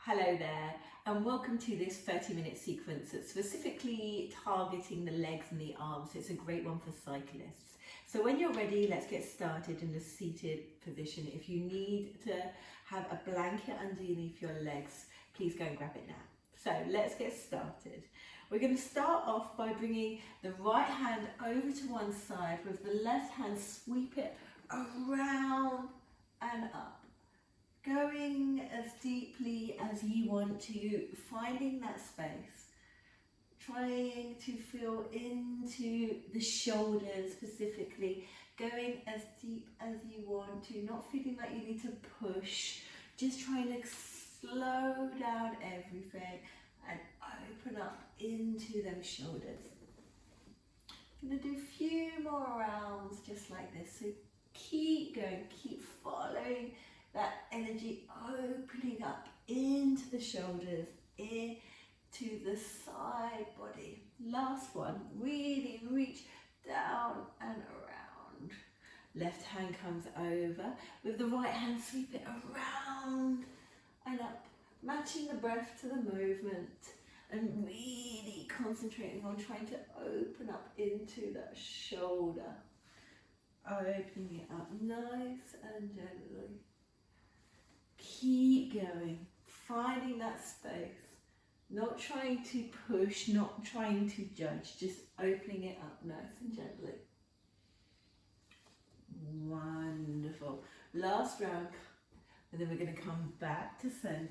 Hello there, and welcome to this 30-minute sequence that's specifically targeting the legs and the arms. It's a great one for cyclists. So when you're ready, let's get started in the seated position. If you need to have a blanket underneath your legs, please go and grab it now. So let's get started. We're going to start off by bringing the right hand over to one side with the left hand, sweep it around and up. Going as deeply as you want to, finding that space, trying to feel into the shoulders specifically, going as deep as you want to, not feeling like you need to push, just trying to slow down everything and open up into them shoulders. I'm going to do a few more rounds just like this, so keep going, keep following that energy, opening up into the shoulders, into the side body. Last one, really reach down and around. Left hand comes over, with the right hand sweep it around and up, matching the breath to the movement and really concentrating on trying to open up into that shoulder. Opening it up nice and gently. Keep going, finding that space, not trying to push, not trying to judge, just opening it up nice and gently. Wonderful. Last round, and then we're going to come back to center.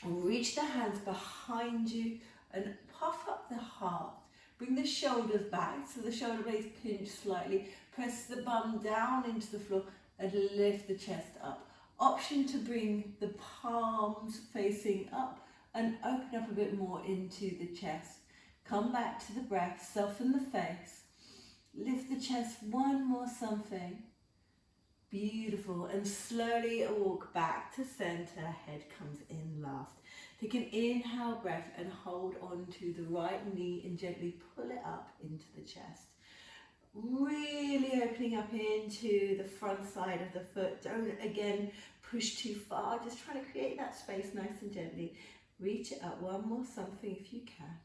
Reach the hands behind you and puff up the heart. Bring the shoulders back so the shoulder blades pinch slightly. Press the bum down into the floor and lift the chest up. Option to bring the palms facing up and open up a bit more into the chest. Come back to the breath, soften the face. Lift the chest one more something. Beautiful. And slowly walk back to center. Head comes in last. Take an inhale breath and hold on to the right knee and gently pull it up into the chest. Really opening up into the front side of the foot. Don't again push too far, just trying to create that space nice and gently. Reach it up one more something if you can.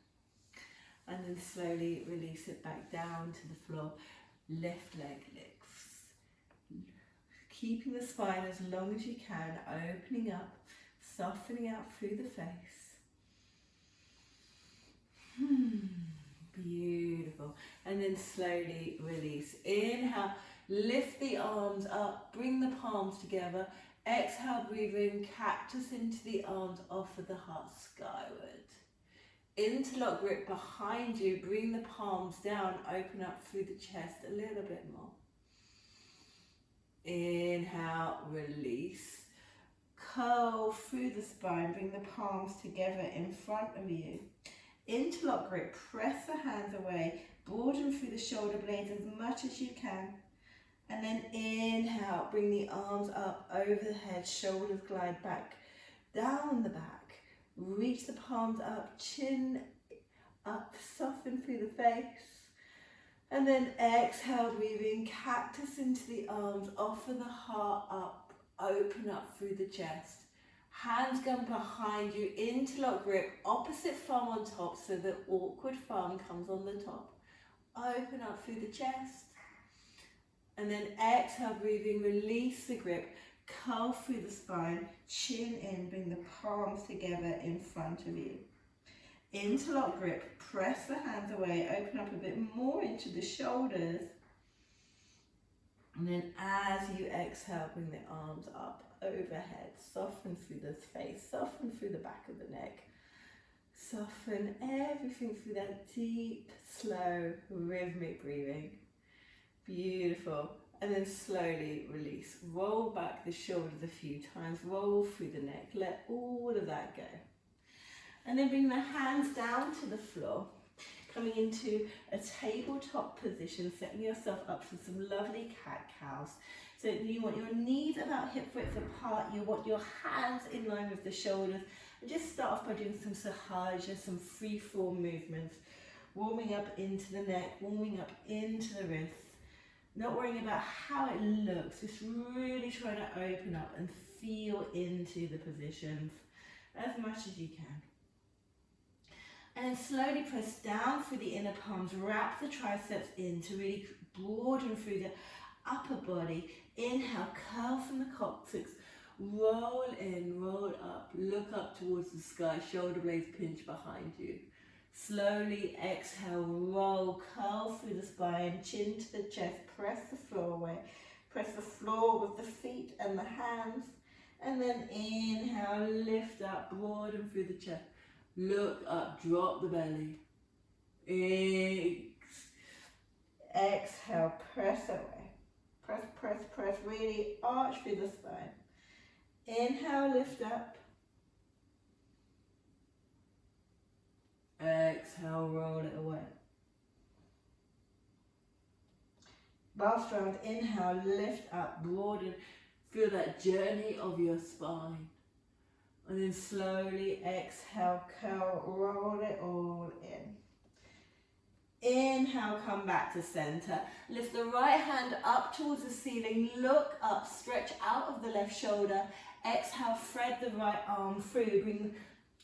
And then slowly release it back down to the floor. Left leg lifts. Keeping the spine as long as you can, opening up, softening out through the face. Beautiful. And then slowly release. Inhale, lift the arms up, bring the palms together. Exhale, breathe in, cactus into the arms, offer the heart skyward. Interlock grip behind you, bring the palms down, open up through the chest a little bit more. Inhale, release. Curl through the spine, bring the palms together in front of you. Interlock grip, press the hands away, broaden through the shoulder blades as much as you can. And then inhale, bring the arms up over the head, shoulders glide back, down the back. Reach the palms up, chin up, soften through the face. And then exhale, breathing, cactus into the arms, offer the heart up, open up through the chest. Hands go behind you, interlock grip, opposite thumb on top so the awkward thumb comes on the top. Open up through the chest. And then exhale, breathing, release the grip, curl through the spine, chin in, bring the palms together in front of you. Interlock grip, press the hands away, open up a bit more into the shoulders. And then as you exhale, bring the arms up overhead, soften through the face, soften through the back of the neck. Soften everything through that deep, slow, rhythmic breathing. Beautiful. And then slowly release. Roll back the shoulders a few times. Roll through the neck. Let all of that go. And then bring the hands down to the floor. Coming into a tabletop position, setting yourself up for some lovely cat-cows. So you want your knees about hip width apart. You want your hands in line with the shoulders. And just start off by doing some sahaja, some free-form movements. Warming up into the neck, warming up into the wrists. Not worrying about how it looks, just really trying to open up and feel into the positions as much as you can. And then slowly press down through the inner palms, wrap the triceps in to really broaden through the upper body. Inhale, curl from the coccyx, roll in, roll up, look up towards the sky, shoulder blades pinch behind you. Slowly exhale, roll, curl through the spine, chin to the chest, press the floor away. Press the floor with the feet and the hands. And then inhale, lift up, broaden through the chest. Look up, drop the belly. Exhale, press away. Press, press, press, really arch through the spine. Inhale, lift up. Exhale, roll it away. Last round, inhale, lift up, broaden. Feel that journey of your spine. And then slowly exhale, curl, roll it all in. Inhale, come back to center. Lift the right hand up towards the ceiling. Look up, stretch out of the left shoulder. Exhale, thread the right arm through. Bring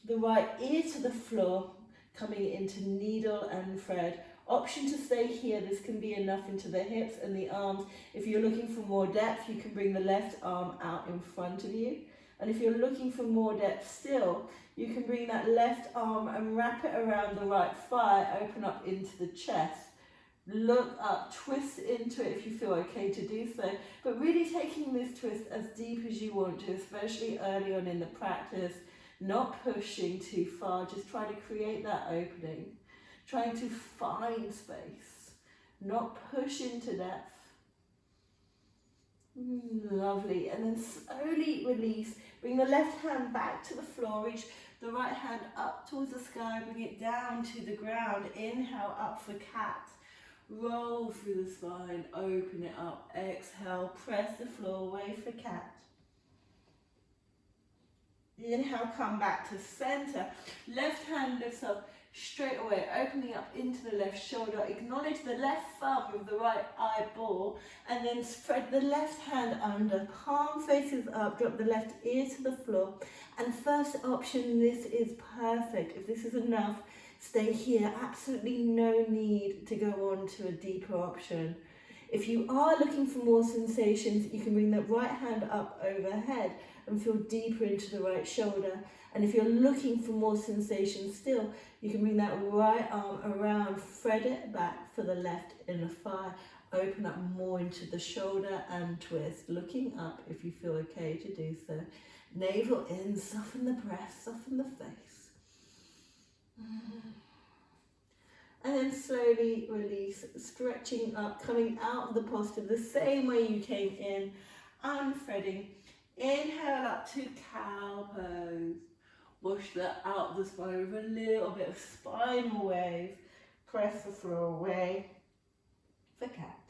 the right ear to the floor, coming into needle and thread. Option to stay here. This can be enough into the hips and the arms. If you're looking for more depth, you can bring the left arm out in front of you. And if you're looking for more depth still, you can bring that left arm and wrap it around the right thigh, open up into the chest. Look up, twist into it if you feel okay to do so. But really taking this twist as deep as you want to, especially early on in the practice, not pushing too far, just try to create that opening. Trying to find space, not push into depth. Lovely. And then slowly release. Bring the left hand back to the floor. Reach the right hand up towards the sky. Bring it down to the ground. Inhale, up for cat. Roll through the spine. Open it up. Exhale. Press the floor away for cat. Inhale, come back to center. Left hand lifts up straight away, opening up into the left shoulder. Acknowledge the left thumb with the right eyeball, and then spread the left hand under. Palm faces up, drop the left ear to the floor. And first option, this is perfect. If this is enough, stay here. Absolutely no need to go on to a deeper option. If you are looking for more sensations, you can bring the right hand up overhead and feel deeper into the right shoulder. And if you're looking for more sensation still, you can bring that right arm around, thread it back for the left inner thigh, open up more into the shoulder and twist, looking up if you feel okay to do so. Navel in, soften the breath, soften the face. And then slowly release, stretching up, coming out of the posture the same way you came in, unthreading. Inhale up to cow pose. Push that out the spine with a little bit of spinal wave. Press the floor away for cat.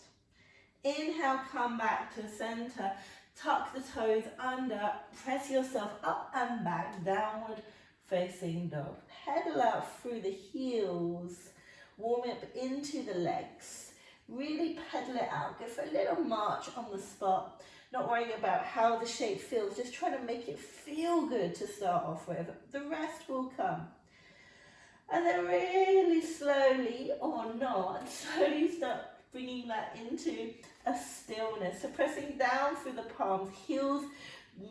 Inhale, come back to center. Tuck the toes under. Press yourself up and back. Downward facing dog. Pedal out through the heels. Warm up into the legs. Really pedal it out. Go for a little march on the spot. Not worrying about how the shape feels, just trying to make it feel good to start off with. The rest will come. And then really slowly, or not, slowly start bringing that into a stillness. So pressing down through the palms, heels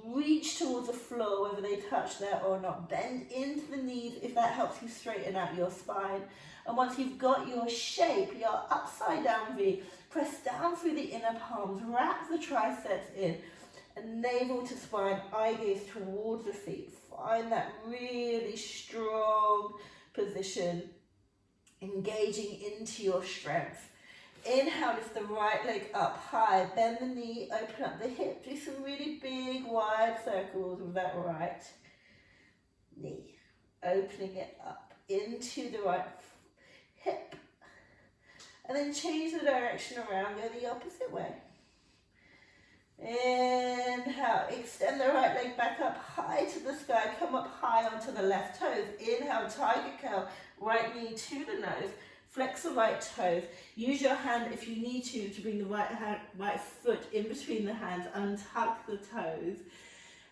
reach towards the floor, whether they touch there or not. Bend into the knees if that helps you straighten out your spine. And once you've got your shape, your upside down V, press down through the inner palms, wrap the triceps in, and navel to spine, eye gaze towards the feet. Find that really strong position, engaging into your strength. Inhale, lift the right leg up high, bend the knee, open up the hip, do some really big wide circles with that right knee, opening it up into the right hip, and then change the direction around, go the opposite way. Inhale, extend the right leg back up high to the sky, come up high onto the left toes. Inhale, tiger curl, right knee to the nose, flex the right toes. Use your hand if you need to bring the right foot in between the hands, untuck the toes.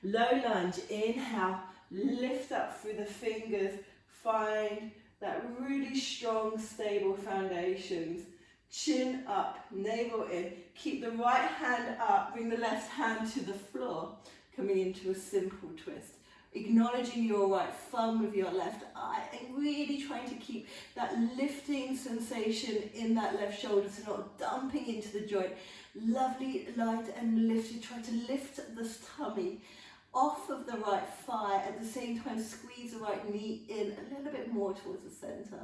Low lunge, inhale, lift up through the fingers, find that really strong, stable foundations. Chin up, navel in, keep the right hand up, bring the left hand to the floor, coming into a simple twist. Acknowledging your right thumb with your left eye and really trying to keep that lifting sensation in that left shoulder, so not dumping into the joint. Lovely, light and lifted. Try to lift the tummy off of the right thigh, at the same time squeeze the right knee in a little bit more towards the center.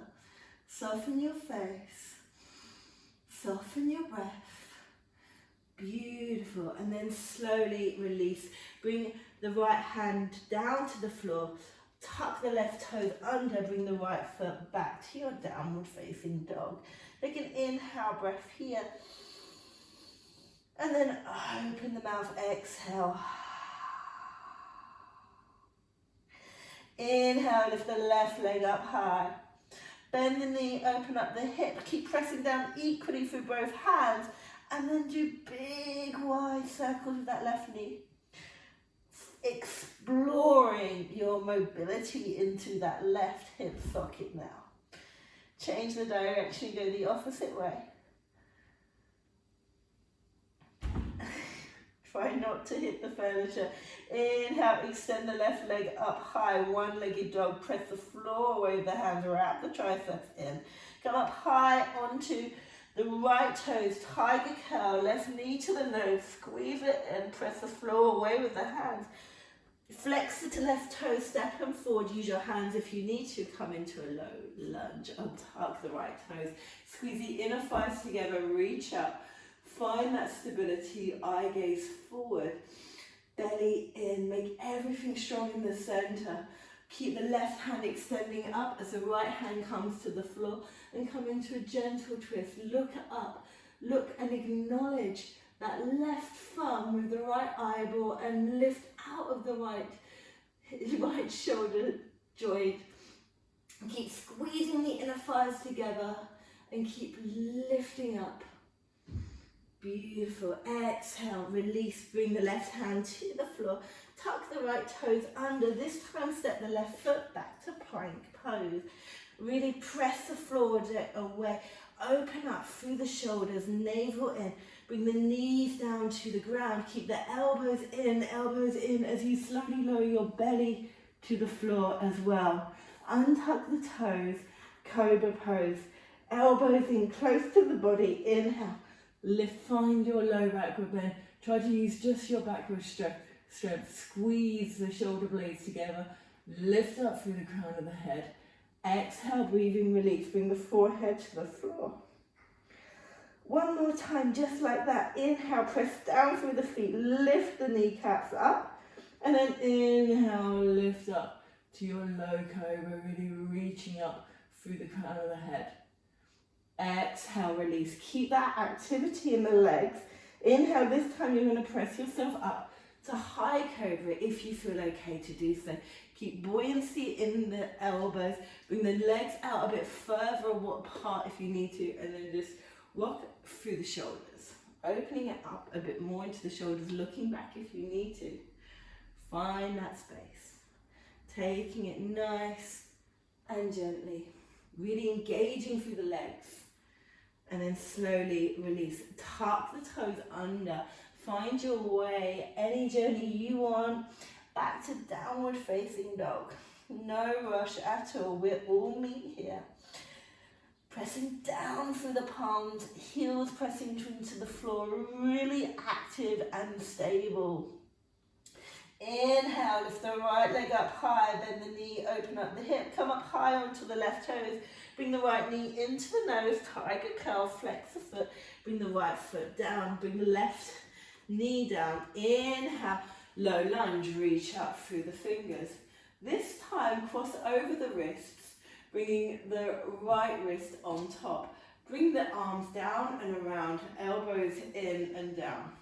Soften your face, soften your breath. Beautiful. And then slowly release. Bring the right hand down to the floor, tuck the left toes under, bring the right foot back to your downward facing dog. Take an inhale breath here, and then open the mouth, exhale. Inhale, lift the left leg up high. Bend the knee, open up the hip, keep pressing down equally through both hands, and then do big wide circles with that left knee. Exploring your mobility into that left hip socket now. Change the direction, go the opposite way. Try not to hit the furniture. Inhale, extend the left leg up high, one-legged dog. Press the floor away with the hands, wrap the triceps in. Come up high onto the right toes, tiger curl, left knee to the nose, squeeze it in, press the floor away with the hands. Flex the left toe, step them forward, use your hands if you need to, come into a low lunge, untuck the right toes, squeeze the inner thighs together, reach up, find that stability, eye gaze forward, belly in, make everything strong in the center. Keep the left hand extending up as the right hand comes to the floor and come into a gentle twist. Look up, look and acknowledge that left thumb with the right eyeball and lift out of the right shoulder joint. Keep squeezing the inner thighs together and keep lifting up. Beautiful. Exhale, release, bring the left hand to the floor. Tuck the right toes under. This time step the left foot back to plank pose. Really press the floor away. Open up through the shoulders, navel in. Bring the knees down to the ground. Keep the elbows in as you slowly lower your belly to the floor as well. Untuck the toes, cobra pose. Elbows in close to the body. Inhale, lift, find your low backward bend. Try to use just your backward strength. Squeeze the shoulder blades together. Lift up through the crown of the head. Exhale, breathing release. Bring the forehead to the floor. One more time, just like that. Inhale, press down through the feet. Lift the kneecaps up. And then inhale, lift up to your low cobra, really reaching up through the crown of the head. Exhale, release. Keep that activity in the legs. Inhale, this time you're going to press yourself up to high cobra if you feel okay to do so. Keep buoyancy in the elbows. Bring the legs out a bit further apart if you need to, and then just rock through the shoulders. Opening it up a bit more into the shoulders, looking back if you need to. Find that space. Taking it nice and gently. Really engaging through the legs. And then slowly release. Tuck the toes under. Find your way, any journey you want, back to downward facing dog. No rush at all. We're all meet here. Pressing down through the palms, heels pressing into the floor, really active and stable. Inhale, lift the right leg up high, bend the knee, open up the hip, come up high onto the left toes, bring the right knee into the nose, tiger curl, flex the foot, bring the right foot down, bring the left knee down. Inhale, low lunge, reach up through the fingers. This time, cross over the wrists, bringing the right wrist on top. Bring the arms down and around, elbows in and down.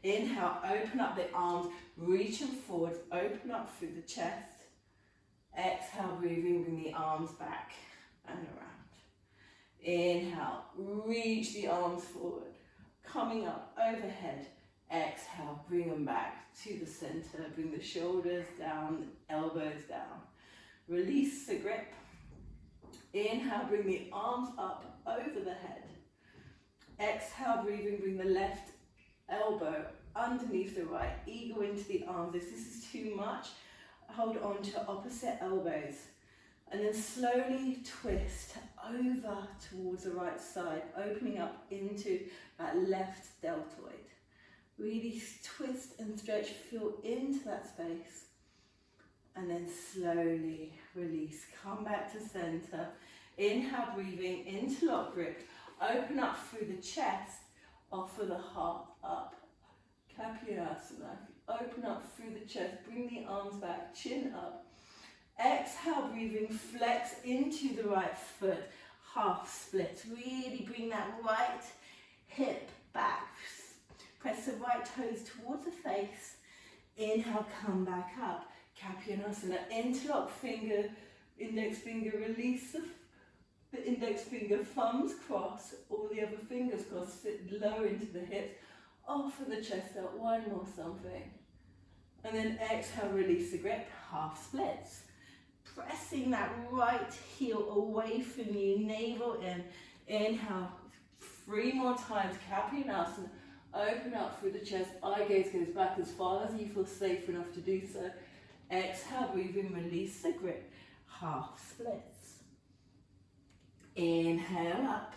Inhale, open up the arms, reach them forward, open up through the chest. Exhale, breathing, bring the arms back and around. Inhale, reach the arms forward, coming up overhead. Exhale, bring them back to the center. Bring the shoulders down, elbows down. Release the grip. Inhale, bring the arms up over the head. Exhale, breathing, bring the left elbow underneath the right. Ego into the arms. If this is too much, hold on to opposite elbows. And then slowly twist over towards the right side, opening up into that left deltoid. Really twist and stretch, feel into that space. And then slowly release. Come back to center. Inhale, breathing, interlock grip. Open up through the chest, offer the heart up. Kapyasana. Open up through the chest, bring the arms back, chin up. Exhale, breathing, flex into the right foot, half splits. Really bring that right hip back. Press the right toes towards the face. Inhale, come back up. Kapyasana. Interlock finger, index finger, release the index finger, thumbs cross, all the other fingers cross, sit low into the hips. Offer the chest out, one more something. And then exhale, release the grip, half splits. Pressing that right heel away from you, navel in. Inhale, 3 more times, Kapyasana. Open up through the chest, eye gaze goes back as far as you feel safe enough to do so. Exhale, breathing, release the grip, half splits. Inhale up.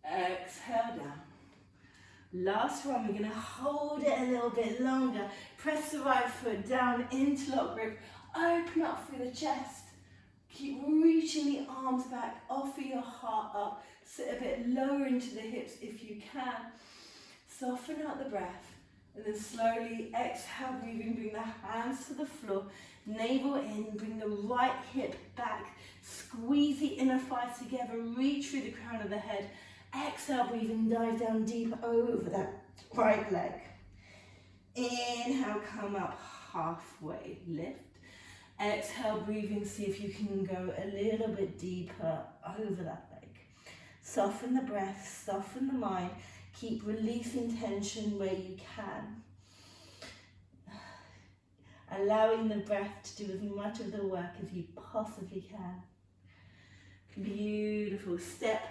Exhale down. Last one, we're going to hold it a little bit longer. Press the right foot down, interlock grip, open up through the chest. Keep reaching the arms back, offer your heart up, sit a bit lower into the hips if you can. Soften out the breath, and then slowly exhale, breathing, bring the hands to the floor, navel in, bring the right hip back, squeeze the inner thighs together, reach through the crown of the head. Exhale, breathing, dive down deep over that right leg. Inhale, come up halfway, lift. Exhale, breathing, see if you can go a little bit deeper over that leg. Soften the breath, soften the mind. Keep releasing tension where you can. Allowing the breath to do as much of the work as you possibly can. Beautiful. Step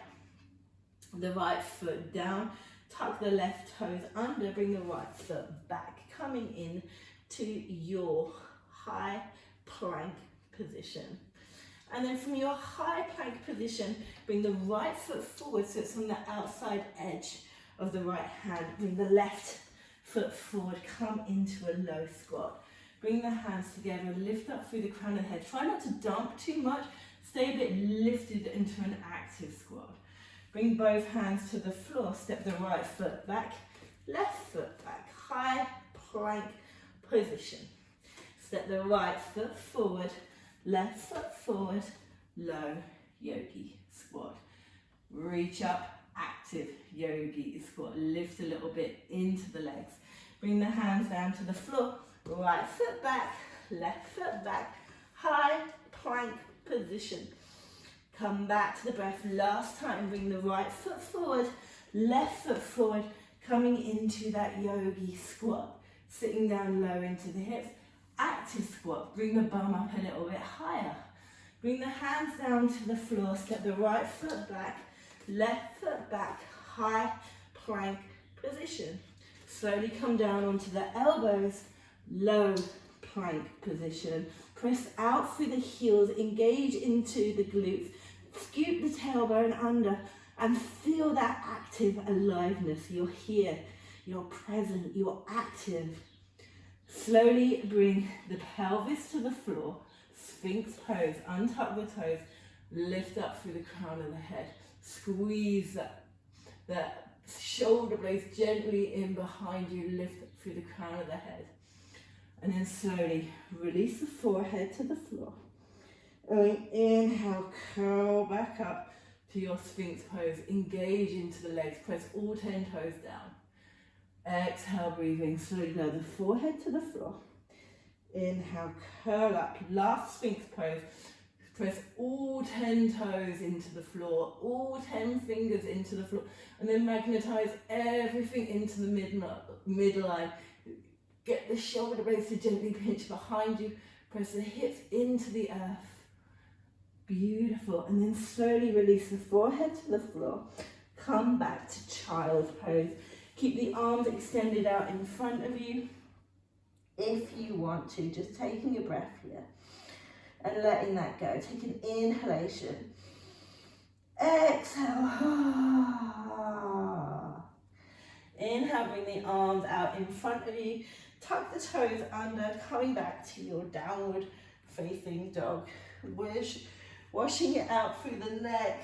the right foot down, tuck the left toes under, bring the right foot back, coming in to your high plank position. And then from your high plank position, bring the right foot forward so it's on the outside edge of the right hand. Bring the left foot forward, come into a low squat. Bring the hands together, lift up through the crown of the head. Try not to dump too much, stay a bit lifted into an active squat. Bring both hands to the floor, step the right foot back, left foot back, high plank position. Step the right foot forward, left foot forward, low yogi squat. Reach up, active yogi squat. Lift a little bit into the legs. Bring the hands down to the floor, right foot back, left foot back, high plank position. Come back to the breath. Last time, bring the right foot forward, left foot forward, coming into that yogi squat. Sitting down low into the hips. Active squat. Bring the bum up a little bit higher. Bring the hands down to the floor. Step the right foot back, left foot back, high plank position. Slowly come down onto the elbows, low plank position. Press out through the heels, engage into the glutes. Scoop the tailbone under and feel that active aliveness. You're here, you're present, you're active. Slowly bring the pelvis to the floor, Sphinx pose, untuck the toes, lift up through the crown of the head. Squeeze that shoulder blades gently in behind you, lift through the crown of the head. And then slowly release the forehead to the floor. And inhale, curl back up to your Sphinx pose. Engage into the legs. Press all 10 toes down. Exhale, breathing. Slowly lower the forehead to the floor. Inhale, curl up. Last Sphinx pose. Press all 10 toes into the floor, all 10 fingers into the floor, and then magnetize everything into the midline. Get the shoulder blades to gently pinch behind you. Press the hips into the earth. Beautiful. And then slowly release the forehead to the floor. Come back to child's pose. Keep the arms extended out in front of you. If you want to, just taking a breath here and letting that go. Take an inhalation. Exhale. Inhale, bring the arms out in front of you. Tuck the toes under, coming back to your downward facing dog. Washing it out through the neck,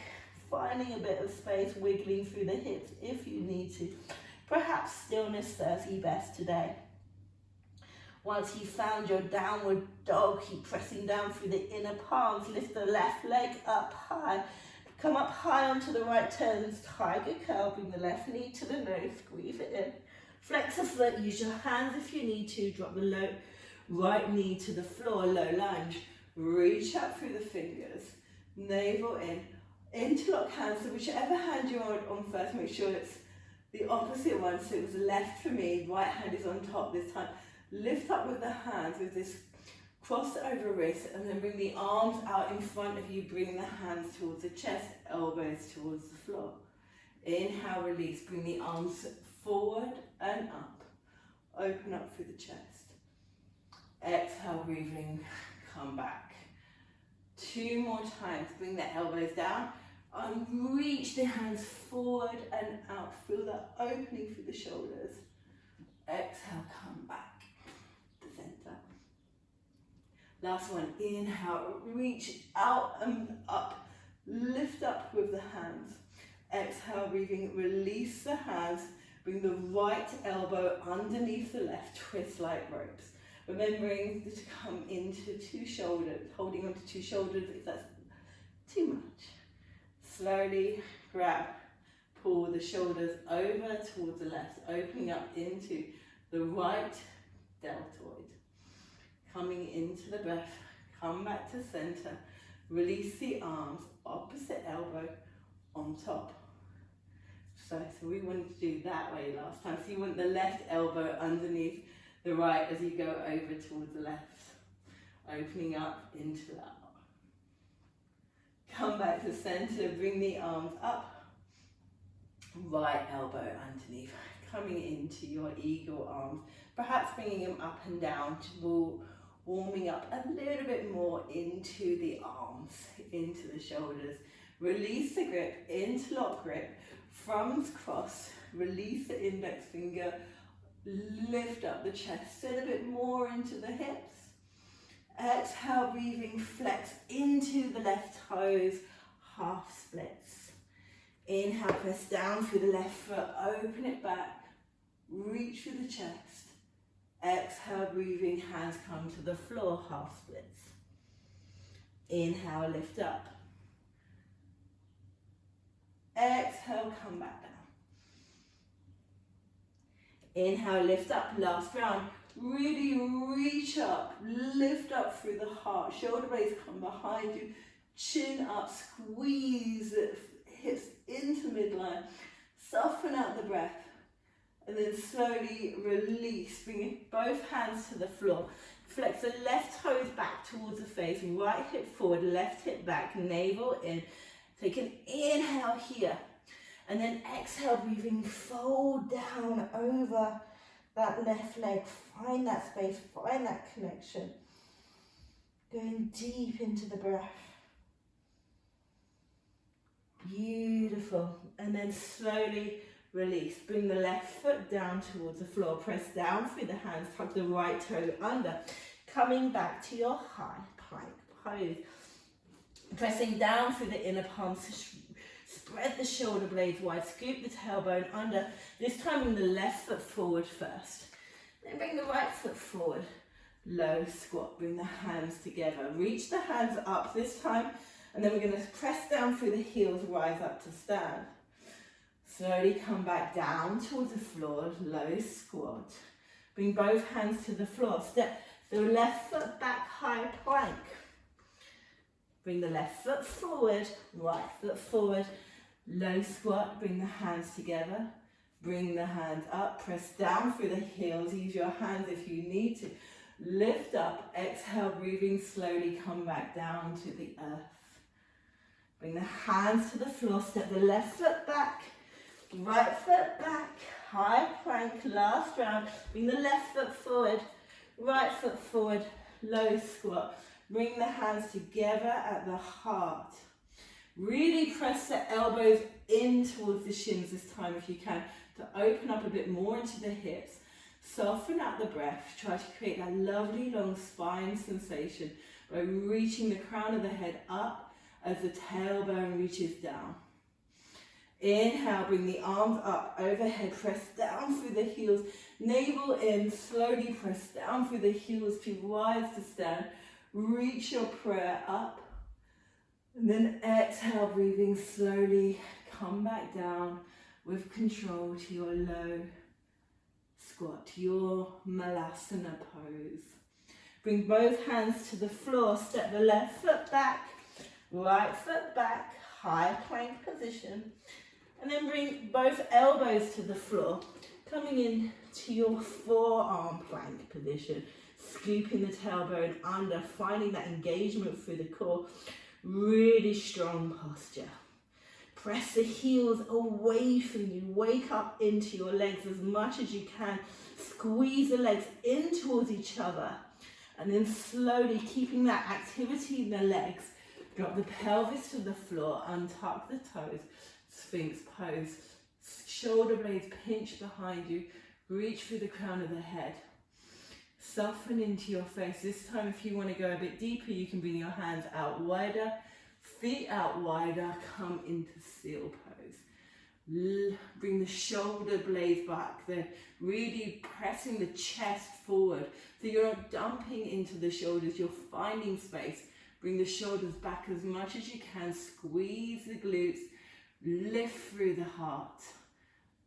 finding a bit of space, wiggling through the hips if you need to. Perhaps stillness serves you best today. Once you've found your downward dog, keep pressing down through the inner palms. Lift the left leg up high. Come up high onto the right toes. Tiger curl. Bring the left knee to the nose. Squeeze it in. Flex the foot. Use your hands if you need to. Drop the right knee to the floor. Low lunge. Reach up through the fingers. Navel in. Interlock hands. So whichever hand you're on first, make sure it's the opposite one. So it was left for me. Right hand is on top this time. Lift up with the hands with this crossed over wrist, and then bring the arms out in front of you. Bring the hands towards the chest, elbows towards the floor. Inhale, release. Bring the arms forward and up. Open up through the chest. Exhale, breathing. Come back. 2 more times. Bring the elbows down and reach the hands forward and out. Feel that opening through the shoulders. Exhale, come back. Last one, inhale, reach out and up, lift up with the hands. Exhale, breathing, release the hands, bring the right elbow underneath the left, twist like ropes. Remembering to come into 2 shoulders, holding onto 2 shoulders if that's too much. Slowly grab, pull the shoulders over towards the left, opening up into the right deltoid. Coming into the breath, come back to center, release the arms, opposite elbow on top. So we wanted to do that way last time. So you want the left elbow underneath the right as you go over towards the left, opening up into that. Come back to center, bring the arms up, right elbow underneath, coming into your eagle arms, perhaps bringing them up and down to warming up a little bit more into the arms, into the shoulders. Release the grip, interlock grip, thumbs cross, release the index finger, lift up the chest, sit a bit more into the hips. Exhale, breathing, flex into the left toes, half splits. Inhale, press down through the left foot, open it back, reach through the chest. Exhale, breathing, hands come to the floor, half splits. Inhale, lift up. Exhale, come back down. Inhale, lift up, last round. Really reach up, lift up through the heart. Shoulder blades come behind you, chin up, squeeze the hips into midline. Soften out the breath. And then slowly release, bringing both hands to the floor. Flex the left toes back towards the face, right hip forward, left hip back, navel in. Take an inhale here. And then exhale, breathing, fold down over that left leg. Find that space, find that connection. Going deep into the breath. Beautiful. And then slowly release. Bring the left foot down towards the floor. Press down through the hands. Tuck the right toe under. Coming back to your high plank pose. Pressing down through the inner palms. Spread the shoulder blades wide. Scoop the tailbone under. This time bring the left foot forward first. Then bring the right foot forward. Low squat. Bring the hands together. Reach the hands up this time. And then we're going to press down through the heels. Rise up to stand. Slowly come back down towards the floor, low squat. Bring both hands to the floor. Step the left foot back, high plank. Bring the left foot forward, right foot forward. Low squat, bring the hands together. Bring the hands up, press down through the heels. Use your hands if you need to. Lift up, exhale, breathing slowly, come back down to the earth. Bring the hands to the floor, step the left foot back, right foot back, high plank, last round. Bring the left foot forward, right foot forward, low squat. Bring the hands together at the heart. Really press the elbows in towards the shins this time if you can, to open up a bit more into the hips. Soften out the breath. Try to create that lovely long spine sensation by reaching the crown of the head up as the tailbone reaches down. Inhale, bring the arms up overhead, press down through the heels, navel in, slowly press down through the heels to rise to stand. Reach your prayer up, and then exhale, breathing slowly, come back down with control to your low squat, to your Malasana pose. Bring both hands to the floor, step the left foot back, right foot back, high plank position. And then bring both elbows to the floor, coming in to your forearm plank position, scooping the tailbone under, finding that engagement through the core. Really strong posture. Press the heels away from you, wake up into your legs as much as you can. Squeeze the legs in towards each other, and then slowly, keeping that activity in the legs, drop the pelvis to the floor, untuck the toes. Sphinx pose, shoulder blades pinch behind you, reach through the crown of the head. Soften into your face. This time, if you want to go a bit deeper, you can bring your hands out wider, feet out wider, come into seal pose. Bring the shoulder blades back. They're really pressing the chest forward, so you're not dumping into the shoulders, you're finding space. Bring the shoulders back as much as you can, squeeze the glutes, lift through the heart.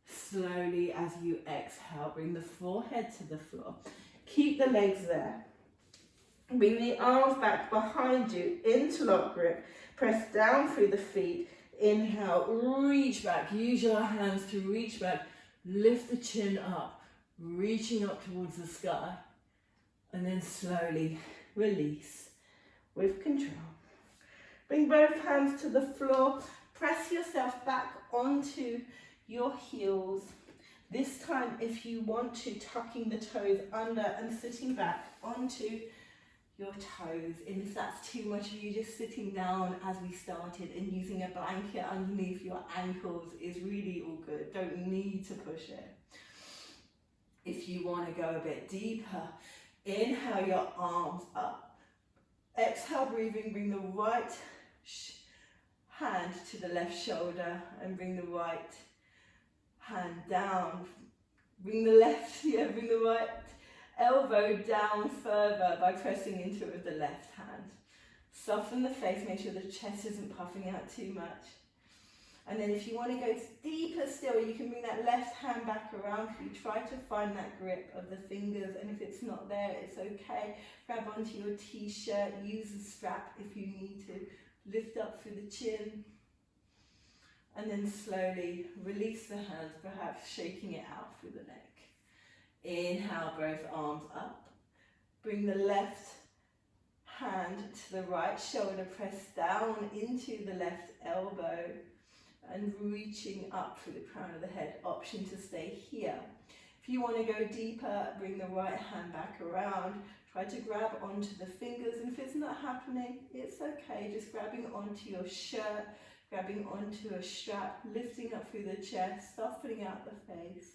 Slowly as you exhale, bring the forehead to the floor. Keep the legs there. Bring the arms back behind you, interlock grip. Press down through the feet. Inhale, reach back. Use your hands to reach back. Lift the chin up, reaching up towards the sky. And then slowly release with control. Bring both hands to the floor. Press yourself back onto your heels. This time, if you want to, tucking the toes under and sitting back onto your toes. And if that's too much of you, just sitting down as we started and using a blanket underneath your ankles is really all good. Don't need to push it. If you want to go a bit deeper, inhale your arms up. Exhale, breathing, bring the right hand to the left shoulder and bring the right hand down. Bring the right elbow down further by pressing into it with the left hand. Soften the face, make sure the chest isn't puffing out too much. And then if you want to go deeper still, you can bring that left hand back around for you. Try to find that grip of the fingers, and if it's not there, it's okay. Grab onto your t-shirt, use the strap if you need to. Lift up through the chin. And then slowly release the hands, perhaps shaking it out through the neck. Inhale, both arms up. Bring the left hand to the right shoulder, press down into the left elbow and reaching up through the crown of the head. Option to stay here. If you want to go deeper, bring the right hand back around. Try to grab onto the fingers, and if it's not happening, it's okay. Just grabbing onto your shirt, grabbing onto a strap, lifting up through the chest, softening out the face.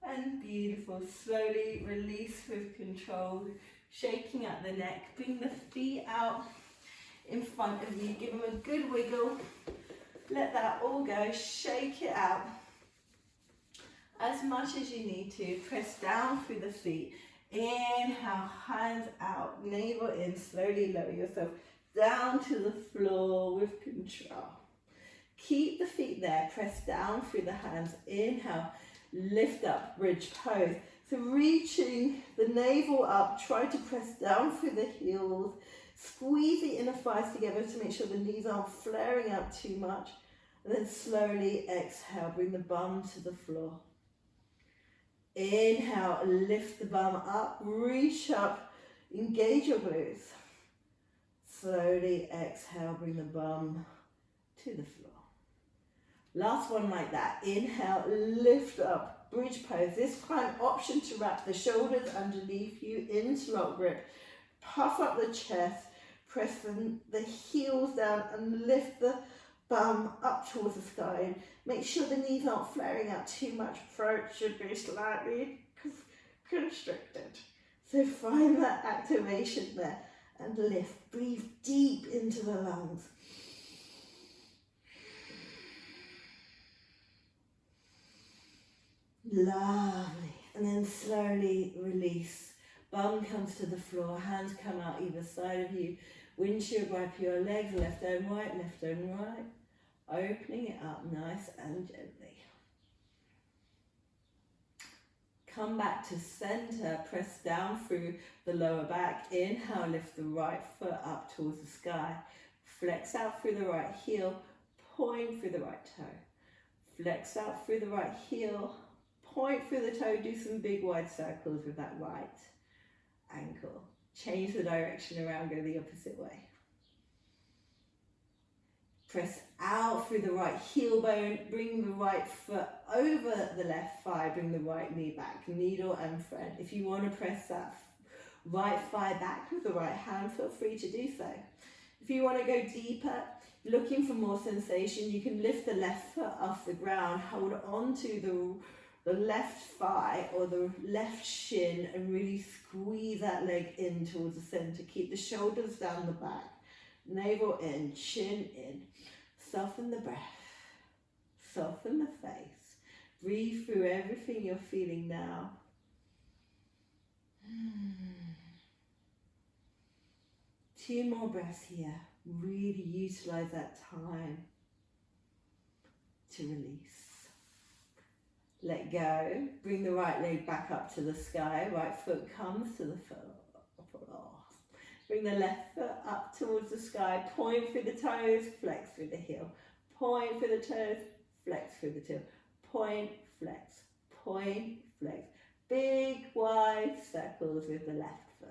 And beautiful. Slowly release with control, shaking out the neck. Bring the feet out in front of you. Give them a good wiggle. Let that all go. Shake it out as much as you need to. Press down through the feet. Inhale, hands out, navel in. Slowly lower yourself down to the floor with control. Keep the feet there. Press down through the hands. Inhale, lift up, bridge pose. So reaching the navel up, try to press down through the heels. Squeeze the inner thighs together to make sure the knees aren't flaring out too much. And then slowly exhale, bring the bum to the floor. Inhale, lift the bum up, reach up, engage your glutes. Slowly exhale, bring the bum to the floor. Last one like that. Inhale, lift up, bridge pose. This time, option to wrap the shoulders underneath you, interlock grip. Puff up the chest, press the heels down and lift the bum up towards the sky. Make sure the knees aren't flaring out too much. Throat should be slightly constricted. So find that activation there and lift. Breathe deep into the lungs. Lovely. And then slowly release. Bum comes to the floor, hands come out either side of you. Windshield wiper your legs, left and right, left and right. Opening it up nice and gently. Come back to center, press down through the lower back. Inhale, lift the right foot up towards the sky. Flex out through the right heel, point through the right toe. Flex out through the right heel, point through the toe, do some big wide circles with that right ankle. Change the direction around, go the opposite way. Press out through the right heel bone, bring the right foot over the left thigh, bring the right knee back, needle and thread. If you want to press that right thigh back with the right hand, feel free to do so. If you want to go deeper, looking for more sensation, you can lift the left foot off the ground, hold on to the left thigh or the left shin and really squeeze that leg in towards the center. Keep the shoulders down the back, navel in, chin in. Soften the breath, soften the face. Breathe through everything you're feeling now. 2 more breaths here. Really utilize that time to release. Let go. Bring the right leg back up to the sky. Right foot comes to the floor. Bring the left foot up towards the sky. Point through the toes, flex through the heel. Point through the toes, flex through the heel. Point, flex, point, flex. Big wide circles with the left foot.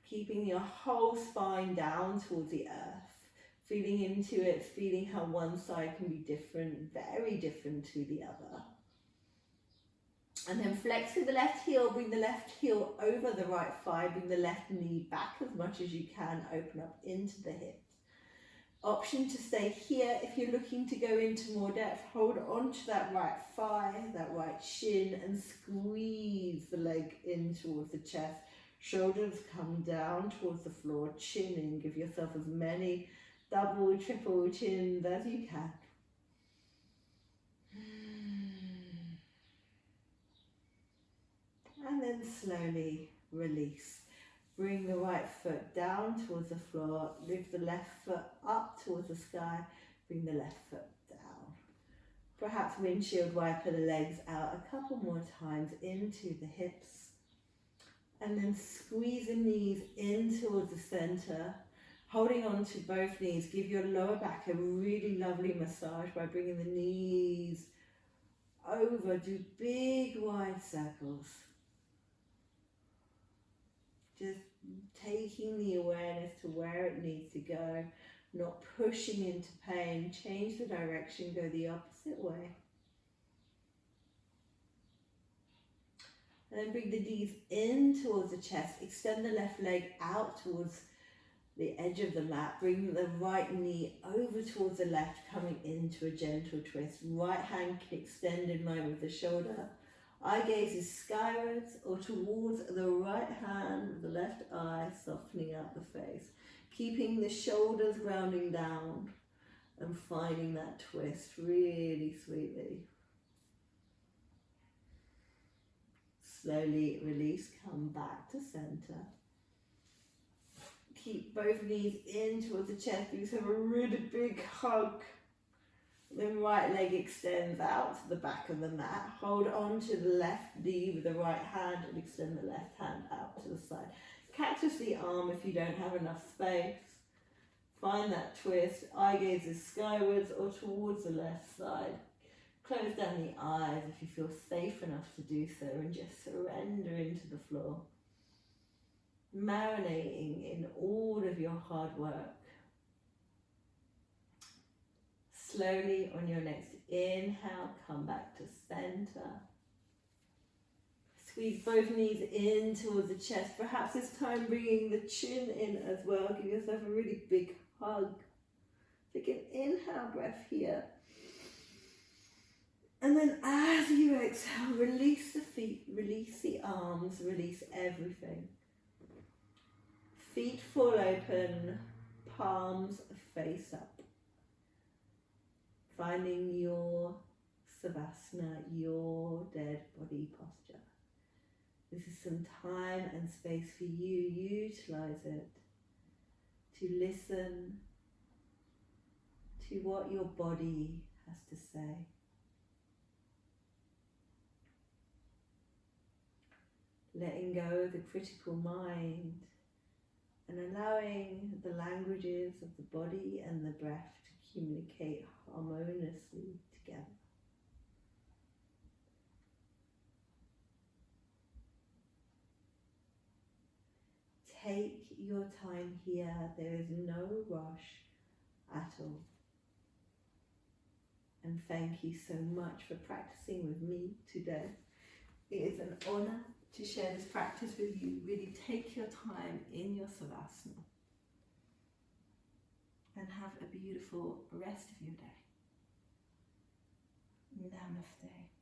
Keeping your whole spine down towards the earth. Feeling into it, feeling how one side can be different, very different to the other. And then flex through the left heel, bring the left heel over the right thigh, bring the left knee back as much as you can, open up into the hips. Option to stay here if you're looking to go into more depth. Hold on to that right thigh, that right shin, and squeeze the leg in towards the chest. Shoulders come down towards the floor, chin in. Give yourself as many double, triple chins as you can. And then slowly release. Bring the right foot down towards the floor. Lift the left foot up towards the sky. Bring the left foot down. Perhaps windshield wiper the legs out a couple more times into the hips. And then squeeze the knees in towards the center. Holding on to both knees. Give your lower back a really lovely massage by bringing the knees over. Do big wide circles. Just taking the awareness to where it needs to go, not pushing into pain. Change the direction, go the opposite way. And then bring the knees in towards the chest. Extend the left leg out towards the edge of the mat. Bring the right knee over towards the left, coming into a gentle twist. Right hand can extend in line with the shoulder. Eye gaze is skywards or towards the right hand with the left eye, softening out the face. Keeping the shoulders grounding down and finding that twist really sweetly. Slowly release, come back to center. Keep both knees in towards the chest. You have a really big hug. Then right leg extends out to the back of the mat. Hold on to the left knee with the right hand and extend the left hand out to the side. Cactus the arm if you don't have enough space. Find that twist. Eye gazes skywards or towards the left side. Close down the eyes if you feel safe enough to do so, and just surrender into the floor. Marinating in all of your hard work. Slowly on your next inhale, come back to center. Squeeze both knees in towards the chest. Perhaps this time bringing the chin in as well. Give yourself a really big hug. Take an inhale breath here. And then as you exhale, release the feet, release the arms, release everything. Feet full open, palms face up. Finding your savasana, your dead body posture. This is some time and space for you. Utilize it to listen to what your body has to say. Letting go of the critical mind and allowing the languages of the body and the breath to communicate harmoniously together. Take your time here. There is no rush at all. And thank you so much for practicing with me today. It is an honor to share this practice with you. Really take your time in your savasana and have a beautiful rest of your day. Namaste.